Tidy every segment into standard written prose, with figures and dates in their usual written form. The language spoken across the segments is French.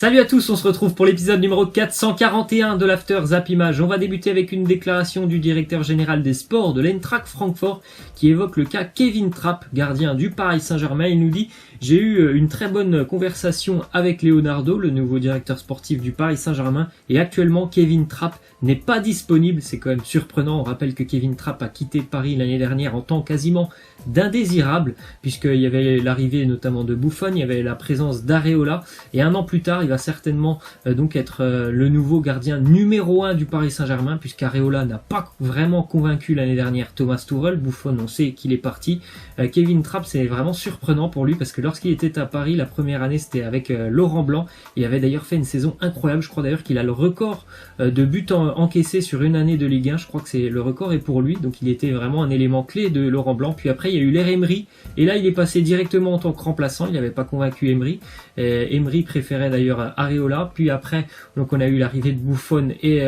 Salut à tous, on se retrouve pour l'épisode numéro 441 de l'After Zap Image. On va débuter avec une déclaration du directeur général des sports de l'Eintracht Francfort qui évoque le cas Kevin Trapp, gardien du Paris Saint-Germain. Il nous dit: j'ai eu une très bonne conversation avec Leonardo, le nouveau directeur sportif du Paris Saint-Germain, et actuellement Kevin Trapp n'est pas disponible. C'est quand même surprenant. On rappelle que Kevin Trapp a quitté Paris l'année dernière en tant quasiment d'indésirable, puisqu'il y avait l'arrivée notamment de Buffon, il y avait la présence d'Areola, et un an plus tard, il va certainement donc être le nouveau gardien numéro 1 du Paris Saint-Germain, puisqu'Areola n'a pas vraiment convaincu l'année dernière Thomas Tuchel. Buffon, on sait qu'il est parti. Kevin Trapp, c'est vraiment surprenant pour lui, parce que lorsqu'il était à Paris, la première année, c'était avec Laurent Blanc. Il avait d'ailleurs fait une saison incroyable. Je crois d'ailleurs qu'il a le record de buts encaissés sur une année de Ligue 1. Je crois que le record est pour lui, donc il était vraiment un élément clé de Laurent Blanc. Puis après, il y a eu l'ère Emery, et là, il est passé directement en tant que remplaçant. Il n'avait pas convaincu Emery. Emery préférait d'ailleurs Areola. Puis après, donc on a eu l'arrivée de Buffon et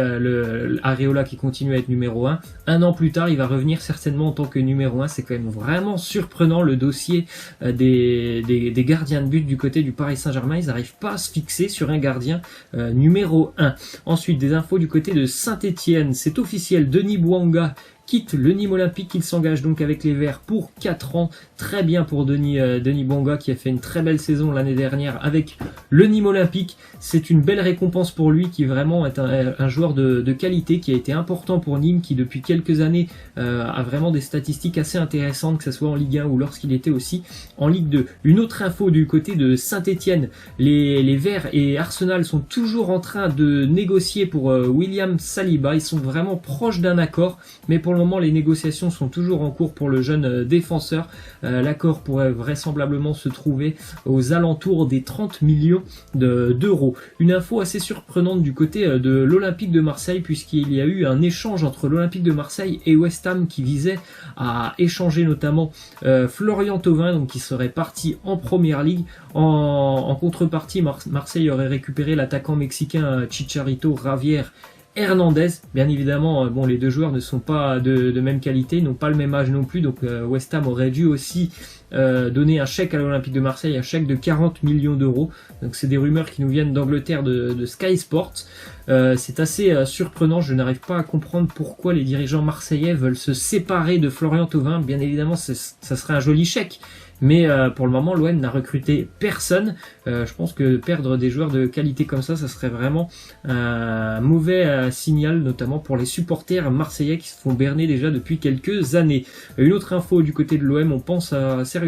Areola qui continue à être numéro 1. Un an plus tard, il va revenir certainement en tant que numéro 1. C'est quand même vraiment surprenant le dossier des gardiens de but du côté du Paris Saint-Germain. Ils n'arrivent pas à se fixer sur un gardien numéro 1. Ensuite, des infos du côté de Saint-Etienne. C'est officiel, Denis Bouanga quitte le Nîmes Olympique. Il s'engage donc avec les Verts pour 4 ans. Très bien pour Denis Bouanga, qui a fait une très belle saison l'année dernière avec le Nîmes Olympique. C'est une belle récompense pour lui, qui vraiment est un joueur de qualité, qui a été important pour Nîmes, qui depuis quelques années a vraiment des statistiques assez intéressantes, que ce soit en Ligue 1 ou lorsqu'il était aussi en Ligue 2. Une autre info du côté de Saint-Etienne, les Verts et Arsenal sont toujours en train de négocier pour William Saliba. Ils sont vraiment proches d'un accord, mais pour le moment les négociations sont toujours en cours pour le jeune défenseur. L'accord pourrait vraisemblablement se trouver aux alentours des 30 millions d'euros. Une info assez surprenante du côté de l'Olympique de Marseille, puisqu'il y a eu un échange entre l'Olympique de Marseille et West Ham qui visait à échanger notamment Florian Thauvin, donc qui serait parti en Première Ligue. En contrepartie, Marseille aurait récupéré l'attaquant mexicain Chicharito Javier Hernandez. Bien évidemment, bon, les deux joueurs ne sont pas de même qualité, n'ont pas le même âge non plus, donc West Ham aurait dû aussi donner un chèque à l'Olympique de Marseille, un chèque de 40 millions d'euros. Donc c'est des rumeurs qui nous viennent d'Angleterre, de Sky Sports. C'est assez surprenant. Je n'arrive pas à comprendre pourquoi les dirigeants marseillais veulent se séparer de Florian Thauvin. Bien évidemment, ça serait un joli chèque, mais pour le moment, l'OM n'a recruté personne. Je pense que perdre des joueurs de qualité comme ça serait vraiment un mauvais signal, notamment pour les supporters marseillais qui se font berner déjà depuis quelques années. Une autre info du côté de l'OM, on pense sérieusement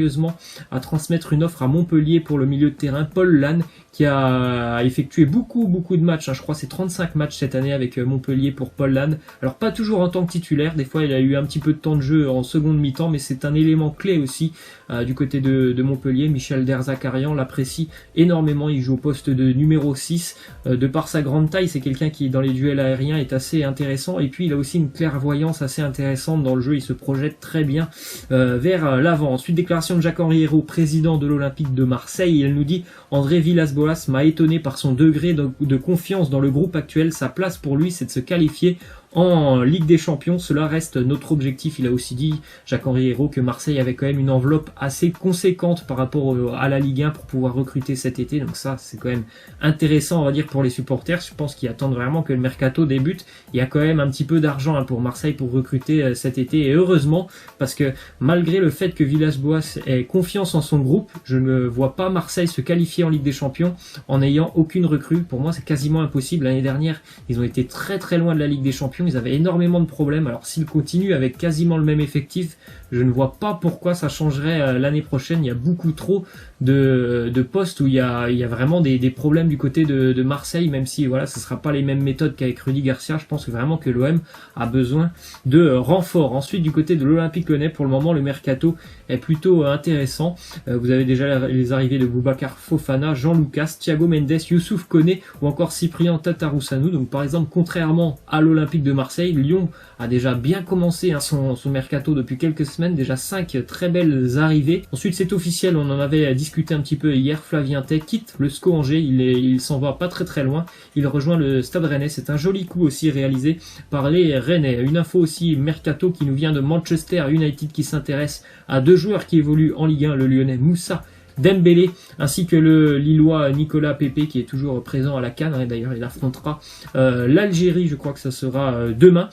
à transmettre une offre à Montpellier pour le milieu de terrain Paul Lannes, qui a effectué beaucoup de matchs. Je crois que c'est 35 matchs cette année avec Montpellier pour Paul Lannes. Alors pas toujours en tant que titulaire, des fois il a eu un petit peu de temps de jeu en seconde mi-temps, mais c'est un élément clé aussi du côté de Montpellier. Michel Derzakarian l'apprécie énormément. Il joue au poste de numéro 6. De par sa grande taille, c'est quelqu'un qui dans les duels aériens est assez intéressant, et puis il a aussi une clairvoyance assez intéressante dans le jeu. Il se projette très bien vers l'avant. Ensuite, déclaration de Jacques-Henri Hérault, président de l'Olympique de Marseille. Il nous dit: André Villas-Boas m'a étonné par son degré de confiance dans le groupe actuel. Sa place pour lui, c'est de se qualifier en Ligue des Champions. Cela reste notre objectif. Il a aussi dit, Jacques-Henri Hérault, que Marseille avait quand même une enveloppe assez conséquente par rapport à la Ligue 1 pour pouvoir recruter cet été. Donc ça, c'est quand même intéressant, on va dire, pour les supporters. Je pense qu'ils attendent vraiment que le mercato débute. Il y a quand même un petit peu d'argent pour Marseille pour recruter cet été, et heureusement, parce que malgré le fait que Villas-Boas ait confiance en son groupe, je ne vois pas Marseille se qualifier en Ligue des Champions en n'ayant aucune recrue. Pour moi, c'est quasiment impossible. L'année dernière, ils ont été très loin de la Ligue des Champions. Ils avaient énormément de problèmes. Alors s'ils continuent avec quasiment le même effectif, je ne vois pas pourquoi ça changerait l'année prochaine. Il y a beaucoup trop de postes où il y a vraiment des problèmes du côté de Marseille, même si voilà, ce ne sera pas les mêmes méthodes qu'avec Rudy Garcia. Je pense vraiment que l'OM a besoin de renforts. Ensuite, du côté de l'Olympique Lyonnais, pour le moment, le mercato est plutôt intéressant. Vous avez déjà les arrivées de Boubacar Fofana, Jean Lucas, Thiago Mendes, Youssouf Koné ou encore Cyprien Tatarusanu. Donc par exemple, contrairement à l'Olympique de Marseille, Lyon a déjà bien commencé son mercato depuis quelques semaines, déjà 5 très belles arrivées. Ensuite, c'est officiel, on en avait discuté un petit peu hier, Flavien Tay quitte le SCO Angers. Il s'en va pas très loin, il rejoint le Stade Rennais. C'est un joli coup aussi réalisé par les Rennais. Une info aussi mercato qui nous vient de Manchester United, qui s'intéresse à deux joueurs qui évoluent en Ligue 1, le Lyonnais Moussa Dembélé, ainsi que le Lillois Nicolas Pepe qui est toujours présent à la CAN, et d'ailleurs il affrontera l'Algérie, je crois que ça sera demain.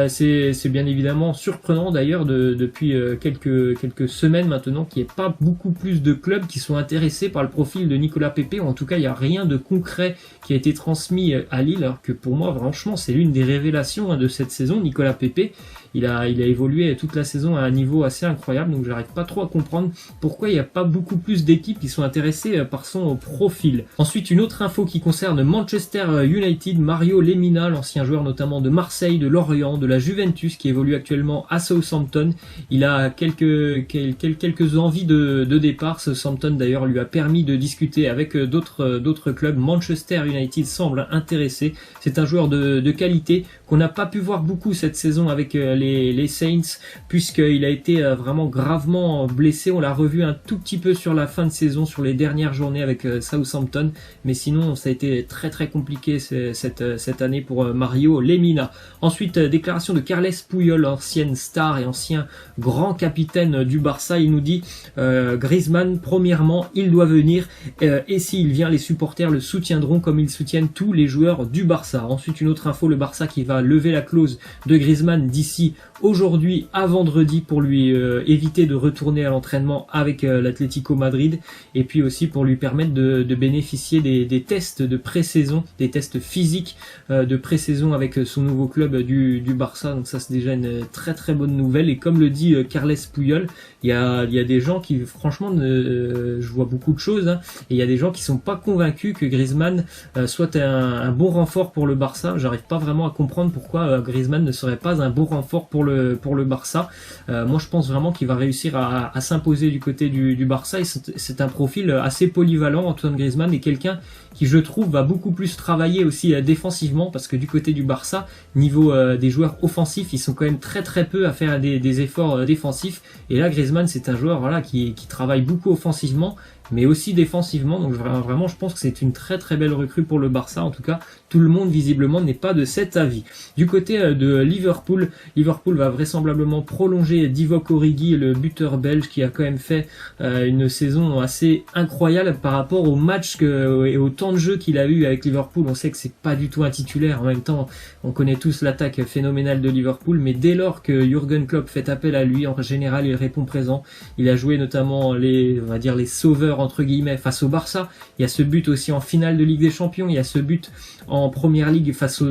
C'est bien évidemment surprenant d'ailleurs depuis quelques semaines maintenant qu'il n'y ait pas beaucoup plus de clubs qui sont intéressés par le profil de Nicolas Pepe, ou en tout cas il n'y a rien de concret qui a été transmis à Lille, alors que pour moi franchement c'est l'une des révélations de cette saison. Nicolas Pepe, il a évolué toute la saison à un niveau assez incroyable, donc j'arrive pas trop à comprendre pourquoi il n'y a pas beaucoup plus d'équipes qui sont intéressées par son profil. Ensuite, une autre info qui concerne Manchester United, Mario Lemina, l'ancien joueur notamment de Marseille, de Lorient, de la Juventus, qui évolue actuellement à Southampton. Il a quelques envies de départ. Southampton d'ailleurs lui a permis de discuter avec d'autres clubs. Manchester United semble intéressé. C'est un joueur de qualité qu'on n'a pas pu voir beaucoup cette saison avec les Saints, puisqu'il a été vraiment gravement blessé. On l'a revu un tout petit peu sur la fin de saison, sur les dernières journées avec Southampton, mais sinon ça a été très très compliqué cette année pour Mario Lemina. Ensuite, déclaration de Carles Puyol, ancienne star et ancien grand capitaine du Barça. Il nous dit Griezmann, premièrement, il doit venir, et s'il vient, les supporters le soutiendront comme ils soutiennent tous les joueurs du Barça. Ensuite, une autre info, le Barça qui va lever la clause de Griezmann d'ici aujourd'hui à vendredi pour lui éviter de retourner à l'entraînement avec l'Atlético Madrid, et puis aussi pour lui permettre de bénéficier des tests de pré-saison, des tests physiques de pré-saison avec son nouveau club du Barça. Donc ça c'est déjà une très très bonne nouvelle, et comme le dit Carles Puyol, il y a des gens qui franchement je vois beaucoup de choses, hein, et il y a des gens qui sont pas convaincus que Griezmann soit un bon renfort pour le Barça. J'arrive pas vraiment à comprendre pourquoi Griezmann ne serait pas un bon renfort pour le Barça. Moi je pense vraiment qu'il va réussir à s'imposer du côté du Barça, et c'est un profil assez polyvalent. Antoine Griezmann est quelqu'un qui, je trouve, va beaucoup plus travailler aussi défensivement, parce que du côté du Barça, niveau des joueurs offensifs, ils sont quand même très très peu à faire des efforts défensifs, et là Griezmann c'est un joueur qui travaille beaucoup offensivement mais aussi défensivement, donc vraiment je pense que c'est une très très belle recrue pour le Barça. En tout cas, tout le monde visiblement n'est pas de cet avis. Du côté de Liverpool va vraisemblablement prolonger Divock Origi, le buteur belge, qui a quand même fait une saison assez incroyable par rapport au match et au temps de jeu qu'il a eu avec Liverpool. On sait que c'est pas du tout un titulaire, en même temps on connaît tous l'attaque phénoménale de Liverpool, mais dès lors que Jürgen Klopp fait appel à lui, en général il répond présent. Il a joué notamment les sauveurs entre guillemets face au Barça. Il y a ce but aussi en finale de Ligue des Champions, il y a ce but en Première Ligue face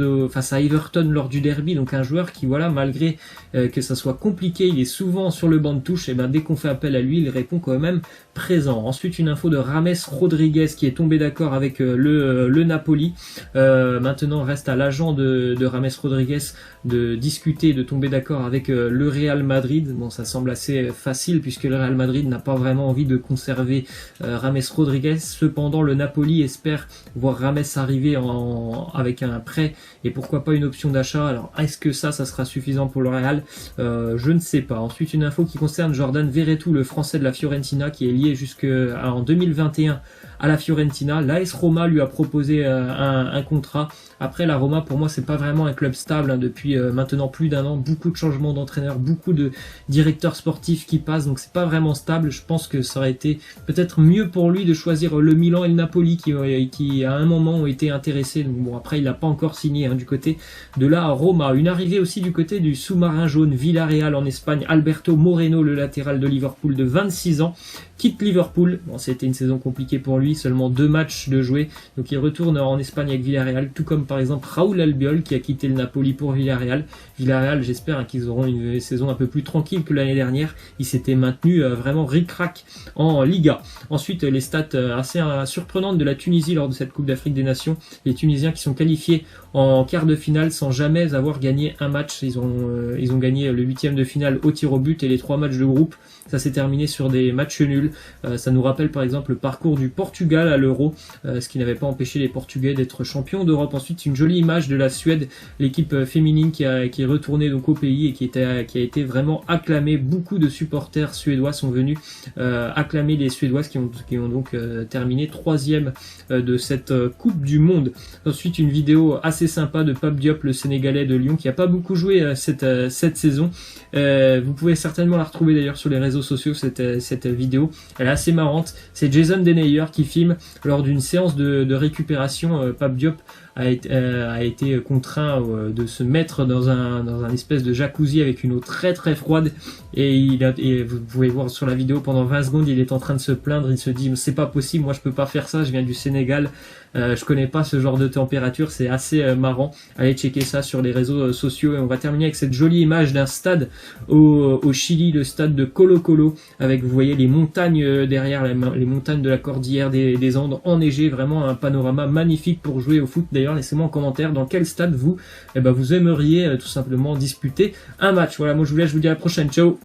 à Everton lors du derby. Donc un joueur qui, voilà, malgré que ça soit compliqué, il est souvent sur le banc de touche, et dès qu'on fait appel à lui, il répond quand même présent. Ensuite, une info de James Rodriguez qui est tombé d'accord avec le Napoli. Maintenant, reste à l'agent de James Rodriguez de discuter, de tomber d'accord avec le Real Madrid. Bon, ça semble assez facile puisque le Real Madrid n'a pas vraiment envie de conserver James Rodriguez. Cependant, le Napoli espère voir James arriver avec un prêt et pourquoi pas une option d'achat. Alors, est-ce que ça sera suffisant pour le Real? Je ne sais pas. Ensuite, une info qui concerne Jordan Verretou, le français de la Fiorentina, qui est lié jusqu'en 2021 à la Fiorentina. L'AS Roma lui a proposé un contrat. Après, la Roma, pour moi, c'est pas vraiment un club stable depuis maintenant plus d'un an. Beaucoup de changements d'entraîneurs, beaucoup de directeurs sportifs qui passent, donc c'est pas vraiment stable. Je pense que ça aurait été peut-être mieux pour lui de choisir le Milan et le Napoli qui à un moment ont été intéressés. Donc bon, après, il n'a pas encore signé du côté de la Roma. Une arrivée aussi du côté du sous-marin jaune Villarreal en Espagne. Alberto Moreno, le latéral de Liverpool de 26 ans, quitte Liverpool. Bon, c'était une saison compliquée pour lui, seulement 2 matchs de jouer. Donc il retourne en Espagne avec Villarreal, tout comme par exemple Raúl Albiol qui a quitté le Napoli pour Villarreal. Villarreal, j'espère qu'ils auront une saison un peu plus tranquille que l'année dernière. Il s'était maintenu vraiment ric-rac en Liga. Ensuite, les stats assez surprenantes de la Tunisie lors de cette Coupe d'Afrique des Nations. Les Tunisiens qui sont qualifiés en quart de finale sans jamais avoir gagné un match. Ils ont gagné le 8e de finale au tir au but et les 3 matchs de groupe. Ça s'est terminé sur des matchs nuls. Ça nous rappelle par exemple le parcours du Portugal Portugal à l'Euro, ce qui n'avait pas empêché les Portugais d'être champions d'Europe. Ensuite, une jolie image de la Suède, l'équipe féminine qui est retournée donc au pays et qui a été vraiment acclamée. Beaucoup de supporters suédois sont venus acclamer les Suédoises qui ont donc terminé 3e de cette Coupe du Monde. Ensuite, une vidéo assez sympa de Pape Diop, le Sénégalais de Lyon, qui a pas beaucoup joué cette saison. Vous pouvez certainement la retrouver d'ailleurs sur les réseaux sociaux, cette vidéo. Elle est assez marrante. C'est Jason Denayer qui filme lors d'une séance de récupération. Pape Diop a été contraint de se mettre dans un espèce de jacuzzi avec une eau très très froide et vous pouvez voir sur la vidéo pendant 20 secondes il est en train de se plaindre, il se dit c'est pas possible, moi je peux pas faire ça, je viens du Sénégal, je connais pas ce genre de température, c'est assez marrant. Allez checker ça sur les réseaux sociaux. Et on va terminer avec cette jolie image d'un stade au Chili, le stade de Colo-Colo, avec vous voyez les montagnes derrière, les montagnes de la cordillère des Andes enneigées, vraiment un panorama magnifique pour jouer au foot. D'ailleurs laissez-moi en commentaire dans quel stade vous aimeriez tout simplement disputer un match. Voilà, moi je vous laisse, je vous dis à la prochaine, ciao.